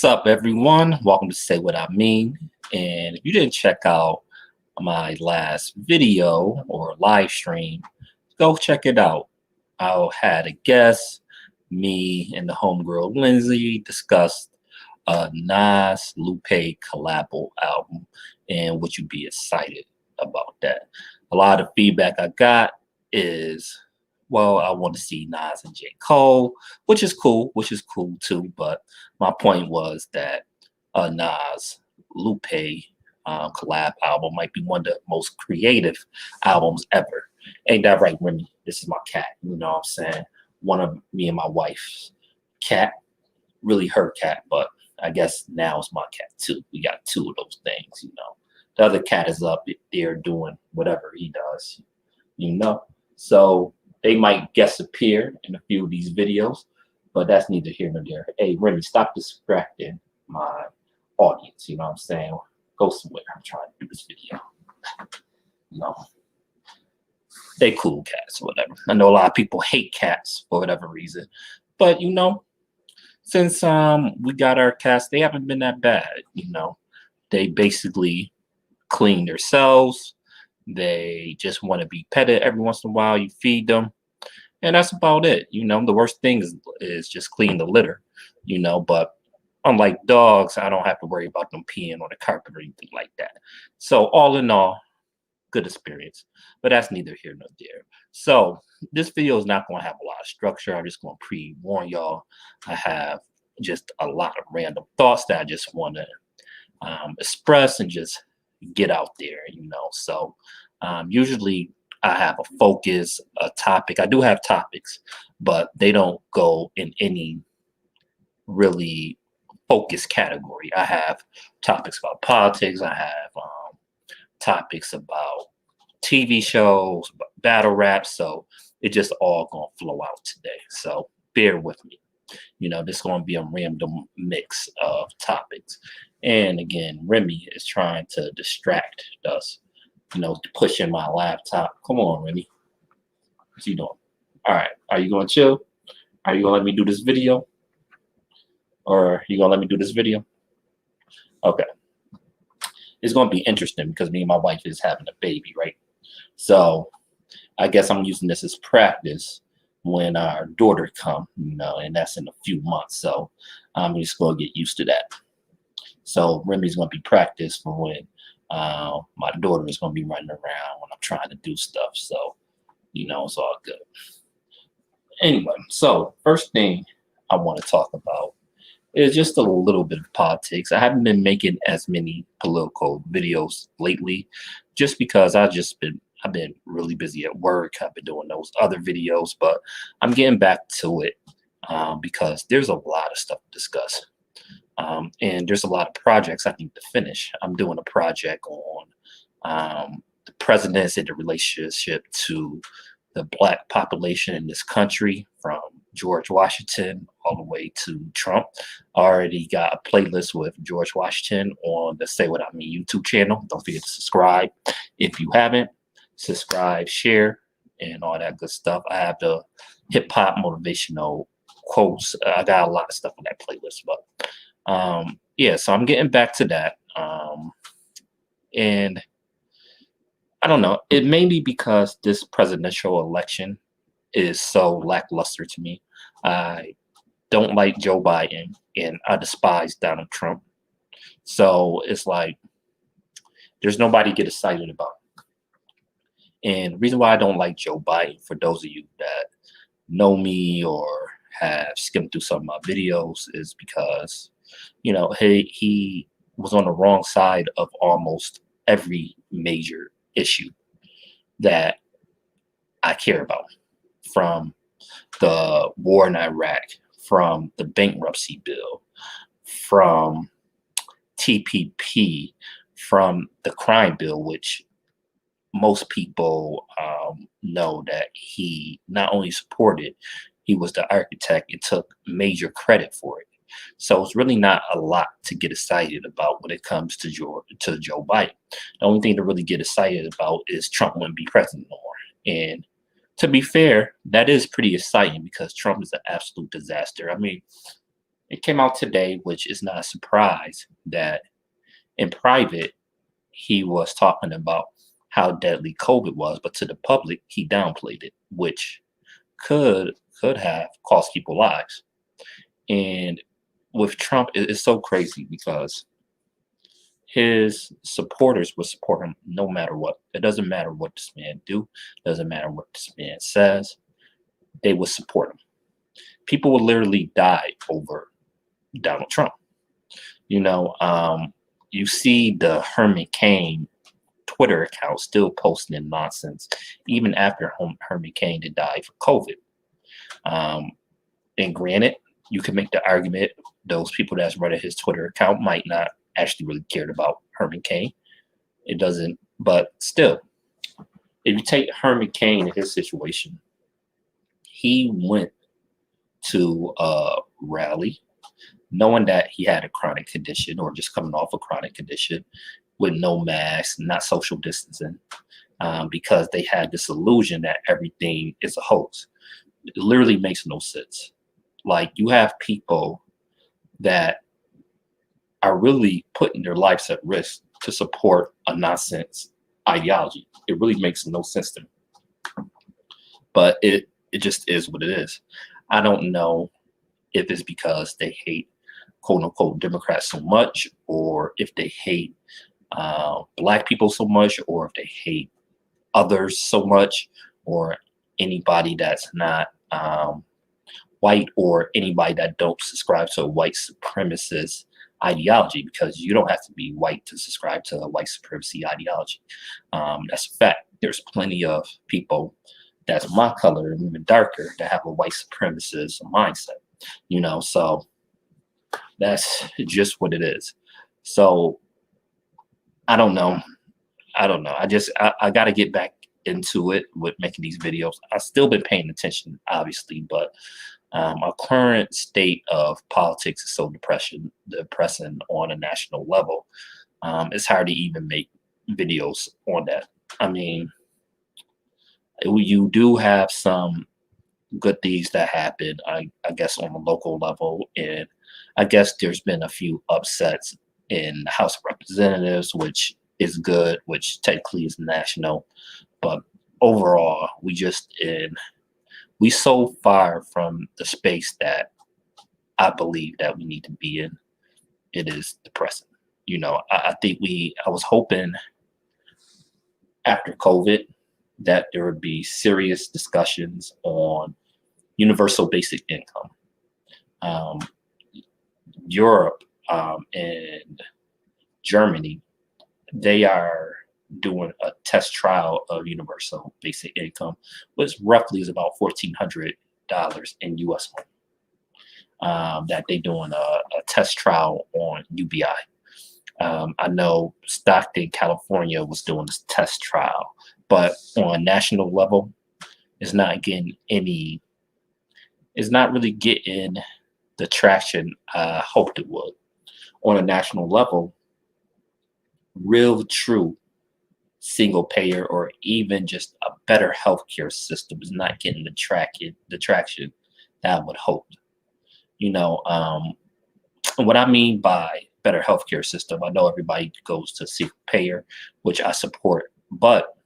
What's up, everyone? Welcome to Say What I Mean. And if you didn't check out my last video or live stream, go check it out. I had a guest, me and the homegirl Lindsay discussed a Nas Lupe collabo album, and would you be excited about that? A lot of feedback I got is, well, I want to see Nas and J. Cole, which is cool too. But my point was that Nas Lupe collab album might be one of the most creative albums ever. Ain't that right, Remy? This is my cat. You know what I'm saying? One of me and my wife's cat, really her cat, but I guess now it's my cat too. We got two of those things, you know. The other cat is up there doing whatever he does, you know. So they might guest appear in a few of these videos, but that's neither here nor there. Hey, Remy, stop distracting my audience. You know what I'm saying? Go somewhere. I'm trying to do this video. You know, they cool cats or whatever. I know a lot of people hate cats for whatever reason, but you know, since we got our cats, they haven't been that bad. You know, they basically clean themselves. They just want to be petted every once in a while. You feed them, and that's about it. You know, the worst thing is just clean the litter, you know. But unlike dogs, I don't have to worry about them peeing on the carpet or anything like that. So all in all, good experience. But that's neither here nor there. So this video is not going to have a lot of structure. I'm just going to pre-warn y'all. I have just a lot of random thoughts that I just want to express and just get out there, you know. So usually I have a focus, a topic. I do have topics, but they don't go in any really focused category. I have topics about politics. I have topics about TV shows, battle rap. So it just all gonna flow out today. So bear with me. You know, this is gonna be a random mix of topics. And again, Remy is trying to distract us, you know, pushing my laptop. Come on, Remy. What you doing? All right. Are you going to chill? Are you going to let me do this video? Or are you going to let me do this video? Okay. It's going to be interesting because me and my wife is having a baby, right? So I guess I'm using this as practice when our daughter come, you know, and that's in a few months. So I'm just going to get used to that. So Remy's going to be practice for when my daughter is going to be running around when I'm trying to do stuff. So, you know, it's all good. Anyway, so first thing I want to talk about is just a little bit of politics. I haven't been making as many political videos lately just because I've been really busy at work. I've been doing those other videos, but I'm getting back to it because there's a lot of stuff to discuss. And there's a lot of projects I need to finish. I'm doing a project on the presidency and the relationship to the Black population in this country, from George Washington all the way to Trump. I already got a playlist with George Washington on the Say What I Mean YouTube channel. Don't forget to subscribe if you haven't. Subscribe, share, and all that good stuff. I have the hip hop motivational quotes. I got a lot of stuff on that playlist, but yeah, so I'm getting back to that. And I don't know, it may be because this presidential election is so lackluster to me. I don't like Joe Biden and I despise Donald Trump. So it's like there's nobody to get excited about. And the reason why I don't like Joe Biden, for those of you that know me or have skimmed through some of my videos, is because, you know, he was on the wrong side of almost every major issue that I care about, from the war in Iraq, from the bankruptcy bill, from TPP, from the crime bill, which most people know that he not only supported, he was the architect and took major credit for it. So it's really not a lot to get excited about when it comes to Joe Biden. The only thing to really get excited about is Trump wouldn't be president no more. And to be fair, that is pretty exciting because Trump is an absolute disaster. I mean, It came out today, which is not a surprise that in private he was talking about how deadly COVID was, but to the public he downplayed it, which could could have cost people lives. And with Trump, it's so crazy because his supporters will support him no matter what. It doesn't matter what this man do, doesn't matter what this man says, they will support him. People will literally die over Donald Trump. You know, you see the Herman Cain Twitter account still posting nonsense, even after Herman Cain had died for COVID. Um, and granted, you can make the argument those people that's running his Twitter account might not actually really cared about Herman Cain. It doesn't, but still, if you take Herman Cain in his situation, he went to a rally knowing that he had a chronic condition or just coming off a chronic condition with no mask, not social distancing, because they had this illusion that everything is a hoax. It literally makes no sense. Like you have people that are really putting their lives at risk to support a nonsense ideology. It really makes no sense to me. But it just is what it is. I don't know if it's because they hate quote unquote Democrats so much, or if they hate black people so much, or if they hate others so much, or anybody that's not white, or anybody that don't subscribe to a white supremacist ideology, because you don't have to be white to subscribe to a white supremacy ideology. That's a fact. There's plenty of people that's my color and even darker that have a white supremacist mindset, you know, so that's just what it is. So I don't know. I don't know. I got to get back into it with making these videos. I've still been paying attention, obviously, but our current state of politics is so depressing on a national level. It's hard to even make videos on that. I mean, you do have some good things that happen, I guess, on the local level. And I guess there's been a few upsets in the House of Representatives, which is good, which technically is national. But overall, we so far from the space that I believe that we need to be in. It is depressing. You know, I was hoping after COVID that there would be serious discussions on universal basic income. Um, Europe and Germany, they are doing a test trial of universal basic income, which roughly is about $1,400 in US money. That they're doing a test trial on UBI. I know Stockton, California was doing this test trial, but on a national level, it's not getting any, it's not really getting the traction I hoped it would. On a national level, real true single payer or even just a better healthcare system is not getting the traction that I would hope. You know, what I mean by better healthcare system, I know everybody goes to single payer, which I support, but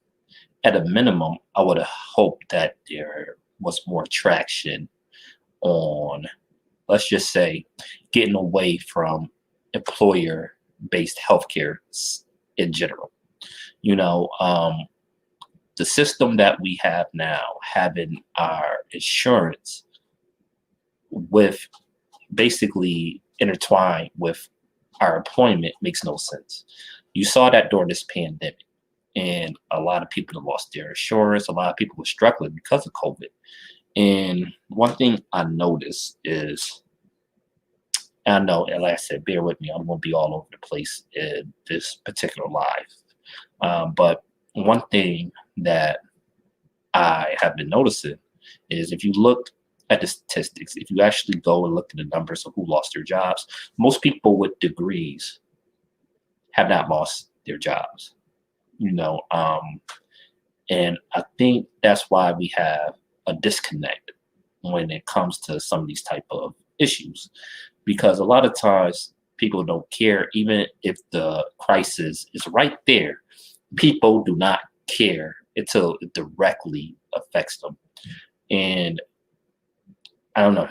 at a minimum, I would have hoped that there was more traction on, let's just say, getting away from employer-based healthcare in general. You know, the system that we have now, having our insurance with basically intertwined with our employment, makes no sense. You saw that during this pandemic, and a lot of people have lost their insurance. A lot of people were struggling because of COVID. And one thing I noticed is, I know, and like I said, bear with me, I'm going to be all over the place in this particular live. But one thing that I have been noticing is if you look at the statistics, if you actually go and look at the numbers of who lost their jobs, most people with degrees have not lost their jobs. You know, and I think that's why we have a disconnect when it comes to some of these type of issues, because a lot of times people don't care, even if the crisis is right there. People do not care until it directly affects them. And I don't know.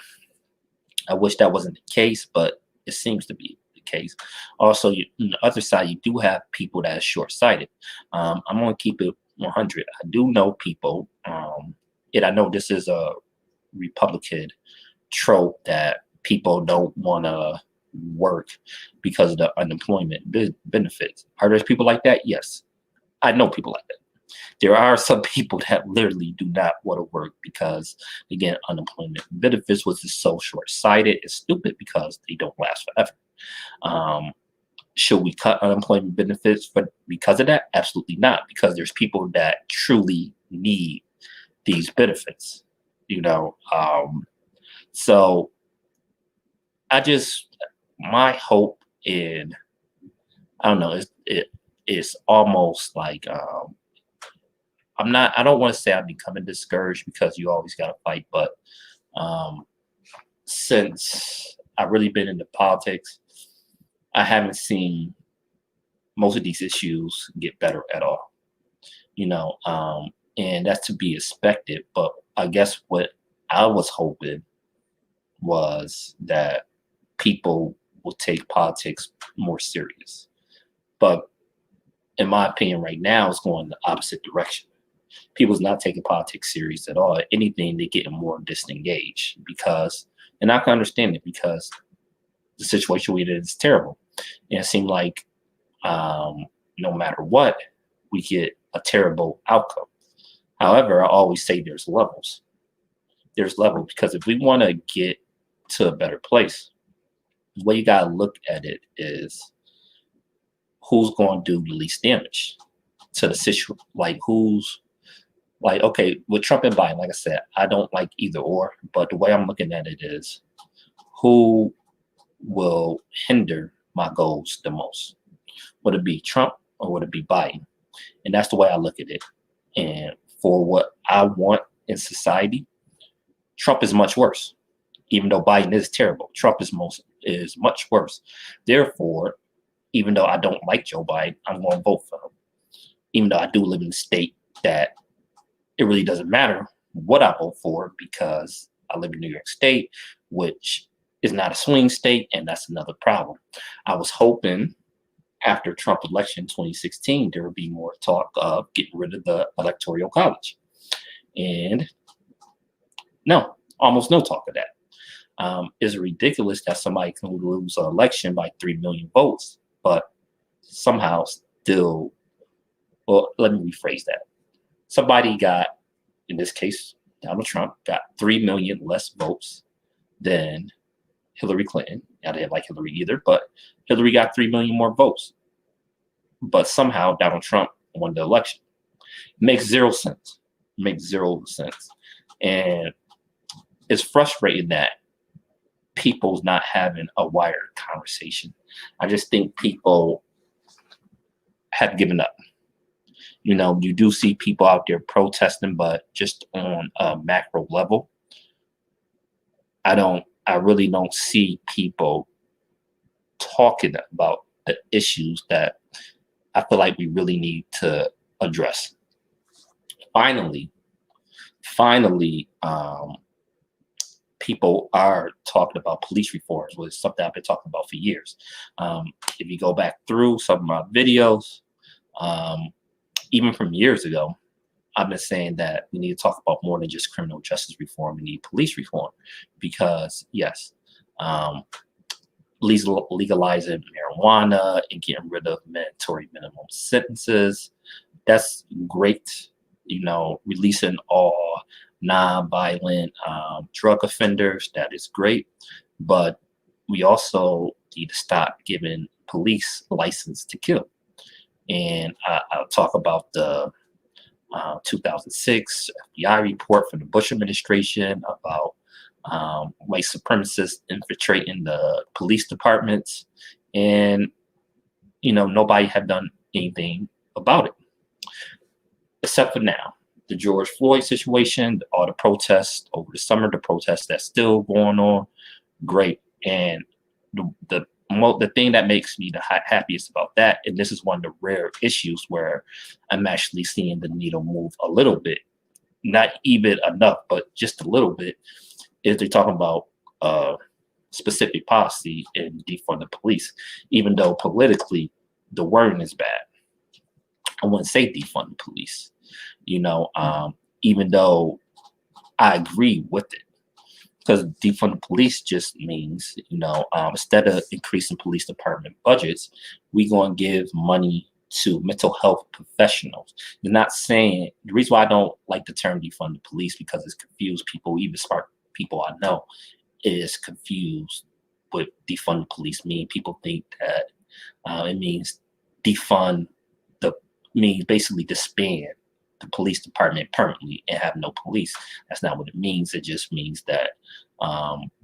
I wish that wasn't the case, but it seems to be the case. Also, on the other side, you do have people that are short-sighted. I'm going to keep it 100. I do know people, and I know this is a Republican trope that people don't want to work because of the unemployment benefits. Are there people like that? Yes, I know people like that. There are some people that literally do not want to work because, again, unemployment benefits was just so short-sighted and stupid because they don't last forever. Um, should we cut unemployment benefits for because of that? Absolutely not, because there's people that truly need these benefits. You know, so I just my hope in I don't know it's almost like I don't want to say I'm becoming discouraged because you always got to fight, but um, since I've really been into politics, I haven't seen most of these issues get better at all. You know, and that's to be expected. But I guess what I was hoping was that people will take politics more serious. But in my opinion, right now, it's going the opposite direction. People's not taking politics serious at all. If anything, they're getting more disengaged because, and I can understand it because the situation we in is terrible. And it seemed like no matter what, we get a terrible outcome. However, I always say there's levels. There's levels because if we want to get to a better place, the way you got to look at it is who's going to do the least damage to the situation. Like who's like, okay, with Trump and Biden, like I said, I don't like either or, but the way I'm looking at it is who will hinder my goals the most? Would it be Trump or would it be Biden? And that's the way I look at it. And for what I want in society, Trump is much worse. Even though Biden is terrible, Trump is much worse. Therefore, even though I don't like Joe Biden, I'm going to vote for him. Even though I do live in a state that it really doesn't matter what I vote for because I live in New York State, which is not a swing state, and that's another problem. I was hoping after Trump election 2016, there would be more talk of getting rid of the electoral college. And no, almost no talk of that. It's ridiculous that somebody can lose an election by 3 million votes, but somehow still, well, let me rephrase that. Somebody got, in this case, Donald Trump got 3 million less votes than Hillary Clinton. I didn't like Hillary either, but Hillary got 3 million more votes. But somehow Donald Trump won the election. Makes zero sense. Makes zero sense. And it's frustrating that people's not having a wired conversation. I just think people have given up. You know, you do see people out there protesting, but just on a macro level, I really don't see people talking about the issues that I feel like we really need to address. Finally, people are talking about police reforms, which is something I've been talking about for years. If you go back through some of my videos, even from years ago, I've been saying that we need to talk about more than just criminal justice reform. We need police reform because, yes, legalizing marijuana and getting rid of mandatory minimum sentences, that's great. You know, releasing all non-violent drug offenders, that is great. But we also need to stop giving police license to kill. And I'll talk about the 2006 FBI report from the Bush administration about white supremacists infiltrating the police departments. And, you know, nobody had done anything about it. Except for now, the George Floyd situation, all the protests over the summer, the protests that's still going on, great. And the thing that makes me the happiest about that, and this is one of the rare issues where I'm actually seeing the needle move a little bit, not even enough, but just a little bit, is they're talking about specific policy and defund the police, even though politically the wording is bad. I wouldn't say defund the police, you know, even though I agree with it. Because defund the police just means, you know, instead of increasing police department budgets, we're going to give money to mental health professionals. You're not saying, the reason why I don't like the term defund the police, because it's confused people, even smart people I know is confused what defund the police mean. People think that it means defund means basically disband the police department permanently and have no police. That's not what it means. It just means that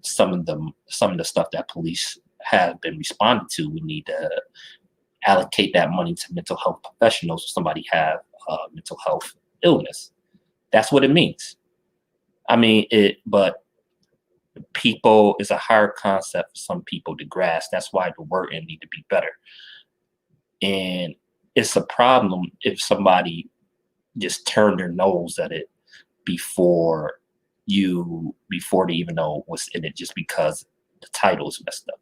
some of the stuff that police have been responding to, we need to allocate that money to mental health professionals if somebody have mental health illness. That's what it means. I mean, but people is a hard concept for some people to grasp. That's why the wording need to be better. And it's a problem if somebody just turn their nose at it before they even know what's in it, just because the title is messed up.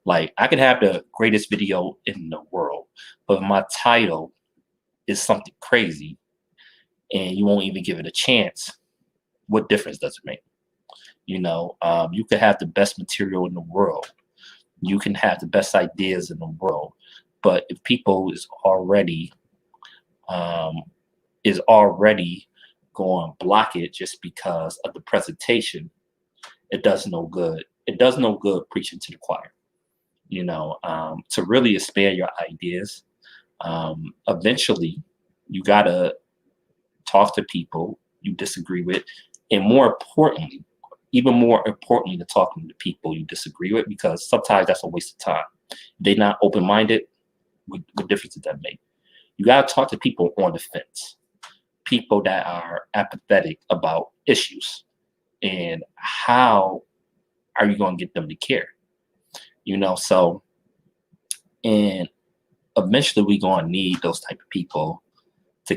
Like, I could have the greatest video in the world, but if my title is something crazy and you won't even give it a chance, what difference does it make? You know, you could have the best material in the world, you can have the best ideas in the world, but if people is already going to block it just because of the presentation, it does no good. It does no good preaching to the choir. You know, to really expand your ideas, eventually you got to talk to people you disagree with, and even more importantly, to talking to people you disagree with, because sometimes that's a waste of time. If they're not open-minded, what difference does that make? You got to talk to people on the fence, people that are apathetic about issues, and how are you going to get them to care? You know, so, and eventually we're going to need those type of people to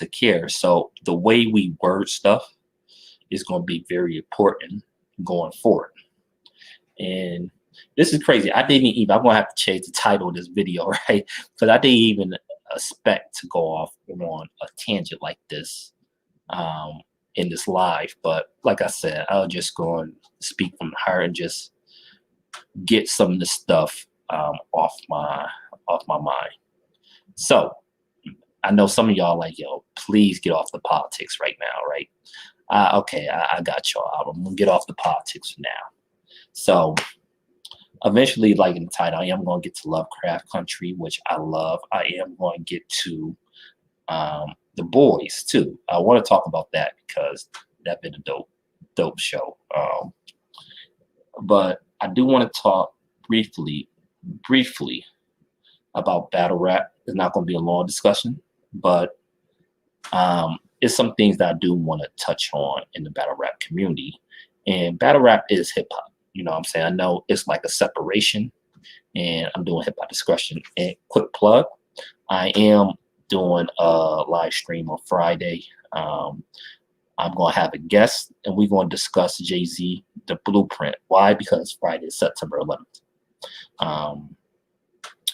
care. So the way we word stuff is going to be very important going forward. And this is crazy. I'm going to have to change the title of this video, right? Because I didn't even expect to go off on a tangent like this in this live. But like I said, I'll just go and speak from the heart and just get some of this stuff off my mind. So I know some of y'all like, yo, please get off the politics right now, right? Okay, I got y'all. I'm gonna get off the politics now. So eventually, like in the title, I am going to get to Lovecraft Country, which I love. I am going to get to The Boys too. I want to talk about that because that's been a dope show. But I do want to talk briefly about battle rap. It's not going to be a long discussion, but it's some things that I do want to touch on in the battle rap community. And battle rap is hip hop. You know what I'm saying? I know it's like a separation, and I'm doing hip hop discussion. And quick plug, I am doing a live stream on Friday. I'm going to have a guest, and we're going to discuss Jay-Z, The Blueprint. Why? Because Friday is September 11th.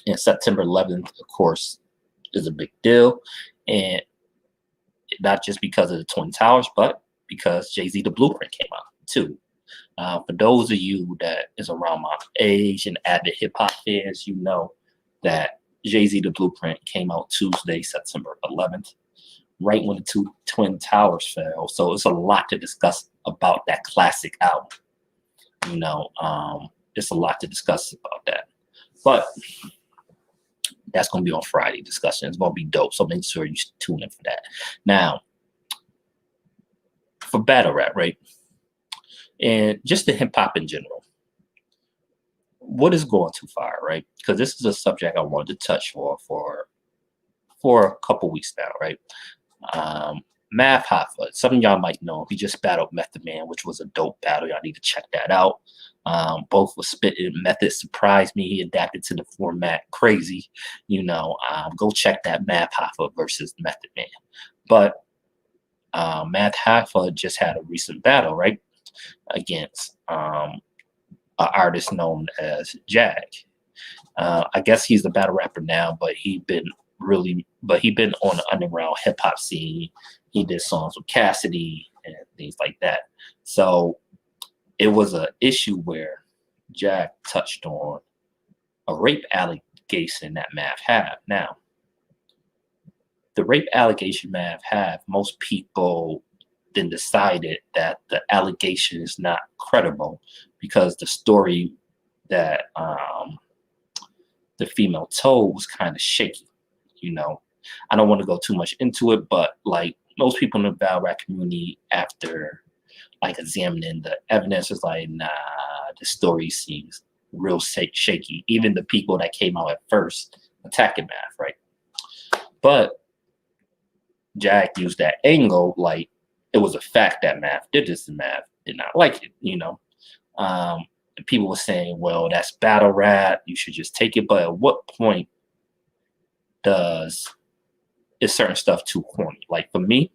And September 11th, of course, is a big deal. And not just because of the Twin Towers, but because Jay-Z, The Blueprint came out too. For those of you that is around my age and avid hip-hop fans, you know that Jay-Z, The Blueprint came out Tuesday, September 11th, right when the two Twin Towers fell. So it's a lot to discuss about that classic album. You know, it's a lot to discuss about that. But that's going to be on Friday discussion. It's going to be dope. So make sure you tune in for that. Now, for battle rap, right? And just the hip hop in general. What is going too far, right? Because this is a subject I wanted to touch on for a couple weeks now, right? Math Hoffa. Some of y'all might know he just battled Method Man, which was a dope battle. Y'all need to check that out. Both was spitting. Method surprised me. He adapted to the format crazy. Go check that Math Hoffa versus Method Man. But Math Hoffa just had a recent battle, right, against an artist known as Jag. I guess he's a battle rapper now, but he been on the underground hip hop scene. He did songs with Cassidy and things like that. So it was an issue where Jag touched on a rape allegation that Mav have. Now, the rape allegation Mav have, most people then decided that the allegation is not credible because the story that the female told was kind of shaky. I don't want to go too much into it, but like most people in the battle rap community, after like examining the evidence, is like, nah, the story seems real shaky. Even the people that came out at first attacking Mav, right? But Jag used that angle like it was a fact that Mav did this and Mav did not like it. And people were saying, well, that's battle rap, you should just take it. But at what point is certain stuff too corny? Like for me,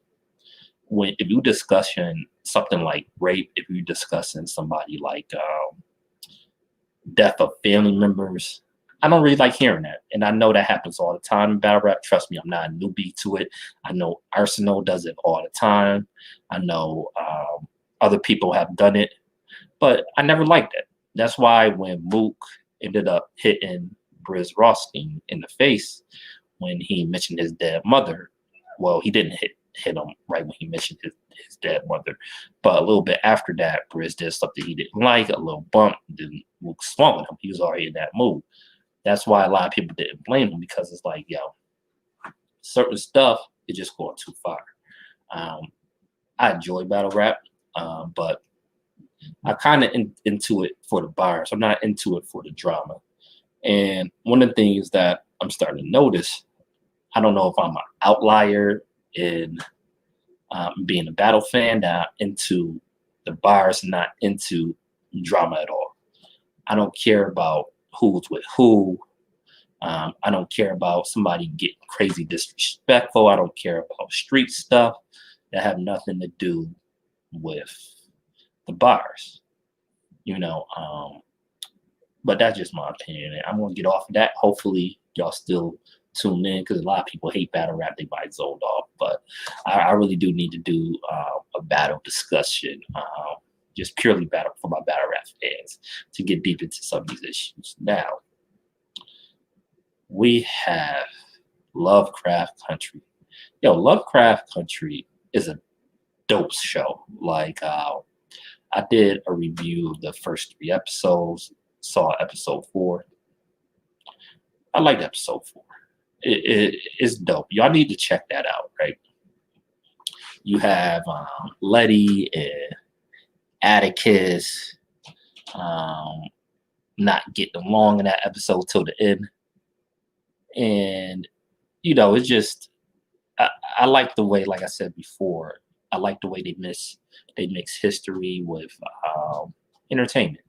if you're discussing something like rape, if you're discussing somebody like death of family members, I don't really like hearing that. And I know that happens all the time in battle rap. Trust me, I'm not a newbie to it. I know Arsenal does it all the time. I know other people have done it, but I never liked it. That's why when Mook ended up hitting Briz Rothstein in the face when he mentioned his dead mother, well, he didn't hit him right when he mentioned his dead mother, but a little bit after that, Briz did something he didn't like, a little bump, then Mook swung at him. He was already in that mood. That's why a lot of people didn't blame him, because it's like, certain stuff is just going too far. I enjoy battle rap, but I'm kind of into it for the bars. I'm not into it for the drama. And one of the things that I'm starting to notice, I don't know if I'm an outlier in being a battle fan, that I'm into the bars, not into drama at all. I don't care about who's with who. I don't care about somebody getting crazy disrespectful. I don't care about street stuff that have nothing to do with the bars, but that's just my opinion. And I'm going to get off of that. Hopefully y'all still tune in, because a lot of people hate battle rap. They might zoned off, but I really do need to do a battle discussion, just purely battle for my battle rap fans, to get deep into some of these issues. Now, we have Lovecraft Country. Lovecraft Country is a dope show. Like, I did a review of the first 3 episodes, saw episode 4. I liked episode 4. It's dope. Y'all need to check that out, right? You have Letty and Atticus not getting along in that episode till the end. And, it's just, I like the way, like I said before, I like the way they mix history with entertainment.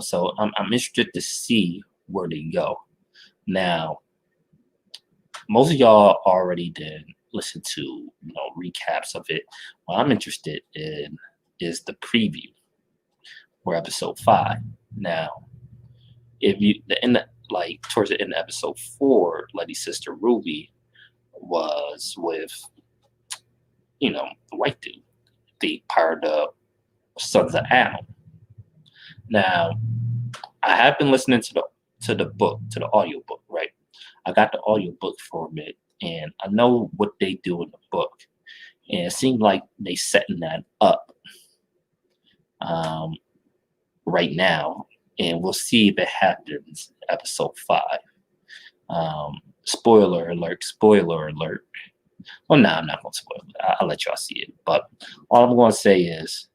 So I'm interested to see where they go. Now, most of y'all already did listen to recaps of it. What I'm interested in is the preview for episode 5. Now, if you towards the end of episode 4, Letty's sister Ruby was with the white dude, the part of Sons of Adam. Now, I have been listening to the book, to the audiobook, right? I got the audiobook for it, and I know what they do in the book. And it seemed like they setting that up right now. And we'll see if it happens in episode 5. Spoiler alert. Well, no, I'm not going to spoil it. I'll let y'all see it. But all I'm going to say is,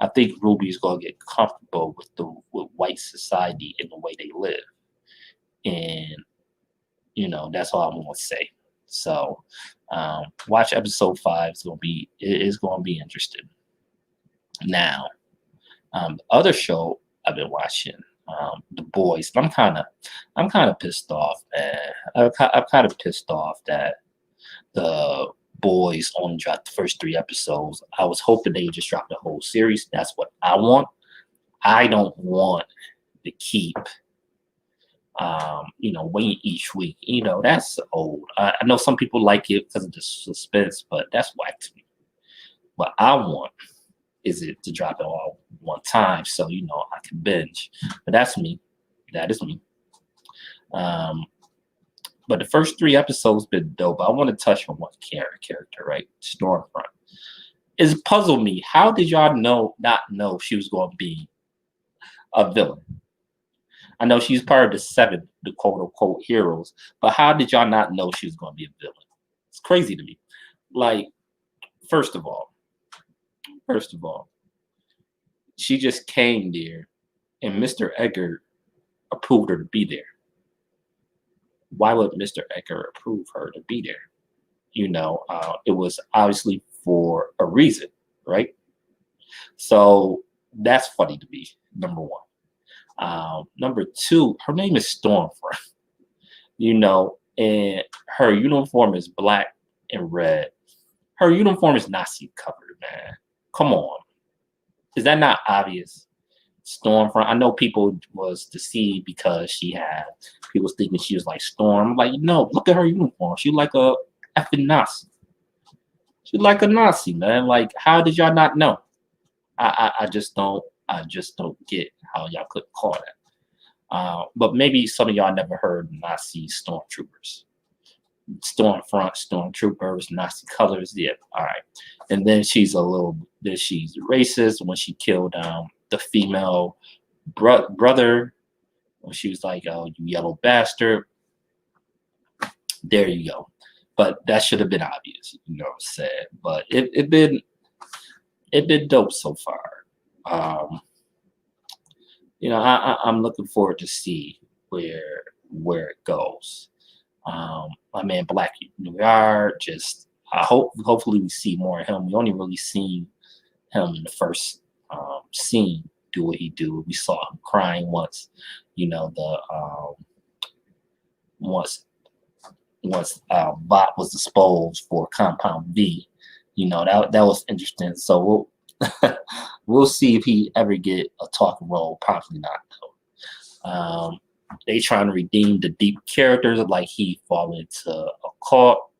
I think Ruby's going to get comfortable with white society and the way they live. And, that's all I'm going to say. So watch episode 5. It is gonna be interesting. Now, the other show I've been watching, The Boys. And I'm kind of pissed off, man. I'm kind of pissed off that The Boys only dropped the first 3 episodes. I was hoping they would just drop the whole series. That's what I want. I don't want to keep, waiting each week. That's old. I know some people like it because of the suspense, but that's whack to me. What I want is it to drop it all one time so I can binge. But that's me. That is me. But the first 3 episodes been dope. I want to touch on one character, right? Stormfront. It's puzzled me. How did y'all not know she was going to be a villain? I know she's part of the 7, the quote unquote heroes, but how did y'all not know she was going to be a villain? It's crazy to me. Like, first of all, she just came there, and Mr. Edgar approved her to be there. Why would Mr. Edgar approve her to be there? It was obviously for a reason, right? So that's funny to me, number one. Number two, her name is Stormfront, and her uniform is black and red. Her uniform is Nazi covered, man. Come on. Is that not obvious? Stormfront. I know people was deceived because people was thinking she was like Storm. I'm like, no, look at her uniform. She like a effing Nazi. She like a Nazi, man. Like, how did y'all not know? I just don't get how y'all could call that. But maybe some of y'all never heard Nazi stormtroopers. Stormfront, stormtroopers, Nazi colors. Yeah, all right. And then she's racist when she killed the female brother. When she was like, "Oh, you yellow bastard." There you go. But that should have been obvious, sad. But it been dope so far. I'm looking forward to see where it goes. My man Black New York, hopefully we see more of him. We only really seen him in the first scene do what he do. We saw him crying once, once Bot was disposed for Compound V. That was interesting. So we'll see if he ever get a talking role. Probably not though. They trying to redeem the deep characters, like he fall into a cult,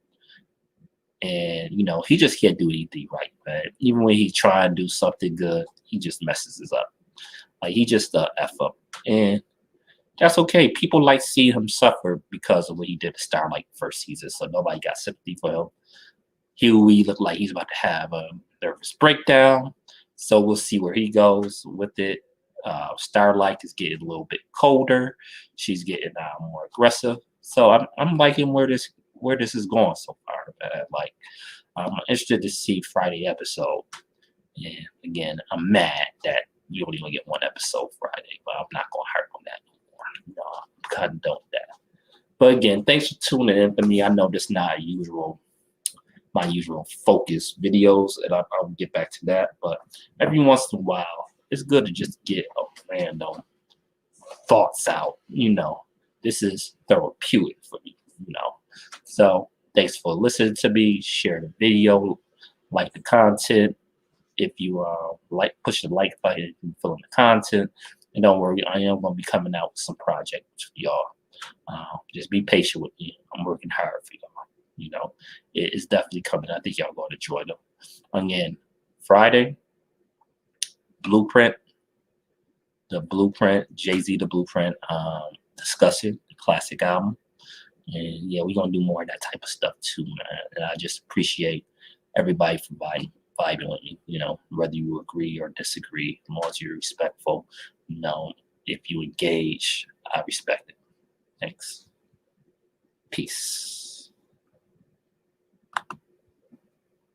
and he just can't do anything right, man. Even when he try and do something good, he just messes it up. Like he just f up, and that's okay. People like seeing him suffer because of what he did to Starlight first season, so nobody got sympathy for him. Huey looked like he's about to have a nervous breakdown, so we'll see where he goes with it. Starlight is getting a little bit colder. She's getting more aggressive. So I'm liking where this is going so far. Like, I'm interested to see Friday episode. And again, I'm mad that you only gonna get one episode Friday, but I'm not gonna harp on that no more. I'm kind of done with that. But again, thanks for tuning in for me. I know this is not my usual focus videos, and I'll get back to that. But every once in a while, it's good to just get a random thoughts out. This is therapeutic for me. So thanks for listening to me. Share the video, like the content. If you push the like button, if you feel in the content. And don't worry, I am going to be coming out with some projects for y'all. Just be patient with me. I'm working hard for y'all. It's definitely coming. I think y'all going to enjoy them. Again, Friday, Blueprint, Jay-Z, The Blueprint, discussing the classic album. And yeah, we're going to do more of that type of stuff too, man. And I just appreciate everybody for vibing with me, whether you agree or disagree, as long as you're respectful, if you engage, I respect it. Thanks. Peace.